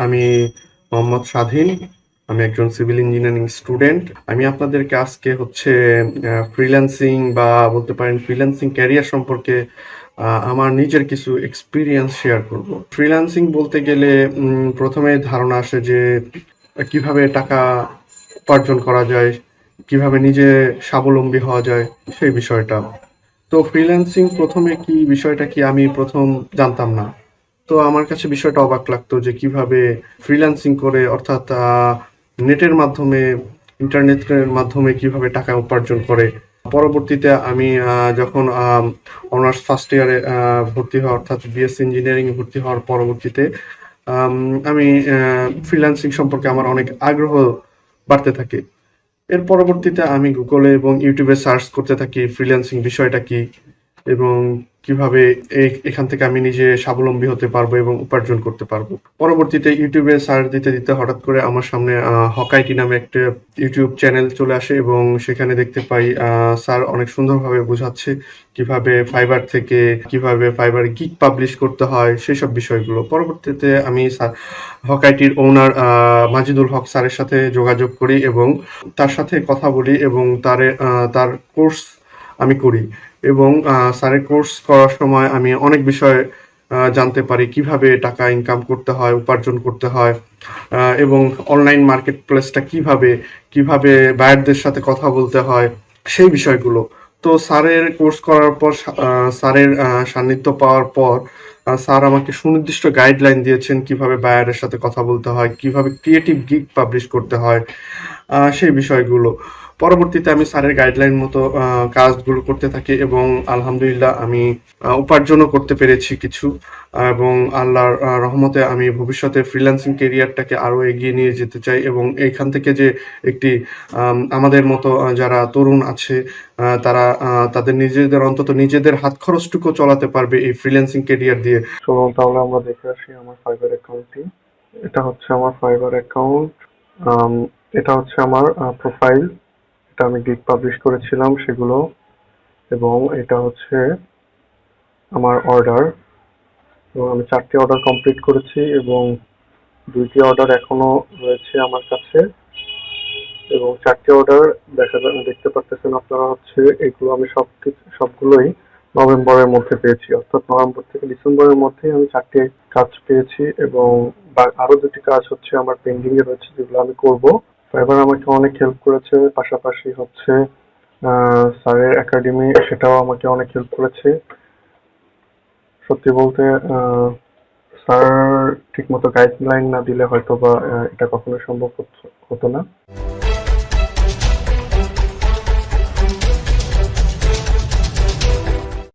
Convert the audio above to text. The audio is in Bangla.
আমি মোহাম্মদ স্বাধীন। আমি একজন সিভিল ইঞ্জিনিয়ারিং স্টুডেন্ট। আমি আপনাদেরকে আজকে ফ্রিল্যান্সিং বা বলতে পারেন ফ্রিল্যান্সিং ক্যারিয়ার সম্পর্কে আমার নিজের কিছু এক্সপিরিয়েন্স শেয়ার করব। ফ্রিল্যান্সিং বলতে গেলে প্রথমে ধারণা আসে যে কিভাবে টাকা উপার্জন করা যায়, কিভাবে নিজে স্বাবলম্বী হওয়া যায় সেই বিষয়টা। তো ফ্রিল্যান্সিং প্রথমে কি বিষয়টা কি আমি প্রথম জানতাম না। তো আমার কাছে বিষয়টা অবাক লাগতো যে কিভাবে ফ্রিল্যান্সিং করে অর্থাৎ নেটের মাধ্যমে ইন্টারনেটের মাধ্যমে কিভাবে টাকা উপার্জন করে। পরবর্তীতে আমি যখন অনার্স ফার্স্ট ইয়ারে ভর্তি হওয়া অর্থাৎ বিএসসি ইঞ্জিনিয়ারিং ভর্তি হওয়ার পরবর্তীতে আম, আমি ফ্রিল্যান্সিং সম্পর্কে আমার অনেক আগ্রহ বাড়তে থাকে। এর পরবর্তীতে আমি গুগলে এবং ইউটিউবে সার্চ করতে থাকি ফ্রিল্যান্সিং বিষয়টা কি এবং কিভাবে এখান থেকে আমি নিজে স্বাবলম্বী হতে পারবো এবং উপার্জন করতে পারবো। পরবর্তীতে ইউটিউবে সার্চ দিতে দিতে হঠাৎ করে আমার সামনে হক আইটি নামে একটা ইউটিউব চ্যানেল চলে আসে এবং সেখানে দেখতে পাই স্যার অনেক সুন্দরভাবে বোঝাচ্ছে কিভাবে ফাইবার গিগ পাবলিশ করতে হয় সেসব বিষয়গুলো। পরবর্তীতে আমি হক আইটির ওনার মাজিদুল হক স্যারের সাথে যোগাযোগ করি এবং তার সাথে কথা বলি এবং তার কোর্স আমি করি এবং স্যারের কোর্স করার সময় আমি অনেক বিষয় জানতে পারি কিভাবে টাকা ইনকাম করতে হয়, উপার্জন করতে হয় এবং অনলাইন মার্কেট প্লেসটা কিভাবে বায়ারদের সাথে কথা বলতে হয় সেই বিষয়গুলো। তো স্যারের কোর্স করার পর স্যারের সান্নিধ্য পাওয়ার পর স্যার আমাকে সুনির্দিষ্ট গাইডলাইন দিয়েছেন কিভাবে বায়ারের সাথে কথা বলতে হয়, কিভাবে ক্রিয়েটিভ গিগ পাবলিশ করতে হয় সেই বিষয়গুলো। পরবর্তীতে আমি স্যারের গাইডলাইন মতো কাজগুলো করতে থাকি এবং আলহামদুলিল্লাহ আমি উপার্জনও করতে পেরেছি কিছু এবং আল্লাহর রহমতে আমি ভবিষ্যতে ফ্রিল্যান্সিং ক্যারিয়ারটাকে আরো এগিয়ে নিয়ে যেতে চাই এবং এইখান থেকে যে একটি আমাদের মতো যারা তরুণ আছে তারা তাদের অন্তত নিজেদের হাত খরচটুকু চালাতে পারবে এই ফ্রিল্যান্সিং ক্যারিয়ার দিয়ে। চলুন তাহলে আমরা দেখে আসি আমার ফাইবার অ্যাকাউন্টটি। এটা হচ্ছে আমার ফাইবার অ্যাকাউন্ট। এটা হচ্ছে আমার প্রোফাইল। এটা আমি গিগ পাবলিশ করেছিলাম সেগুলো, এবং এটা হচ্ছে আমার অর্ডার, এবং আমি 4টি অর্ডার কমপ্লিট করেছি এবং 2টি অর্ডার এখনো রয়েছে আমার কাছে, এবং 4টি অর্ডার দেখতে পাচ্ছেন আপনারা হচ্ছে এগুলো আমি সবগুলোই নভেম্বরের মধ্যে পেয়েছি, অর্থাৎ নভেম্বর থেকে ডিসেম্বরের মধ্যে আমি 4টি কাজ পেয়েছি এবং আরো 2টি কাজ হচ্ছে আমার পেন্ডিং এ রয়েছে যেগুলো আমি করব। ফাইবার আমাকে অনেক হেল্প করেছে, পাশাপাশি হচ্ছে স্যারের একাডেমি সেটাও আমাকে অনেক হেল্প করেছে। সত্যি বলতে স্যার ঠিকমতো গাইডলাইন না দিলে হয়তো বা এটা কখনো সম্ভব হতো না।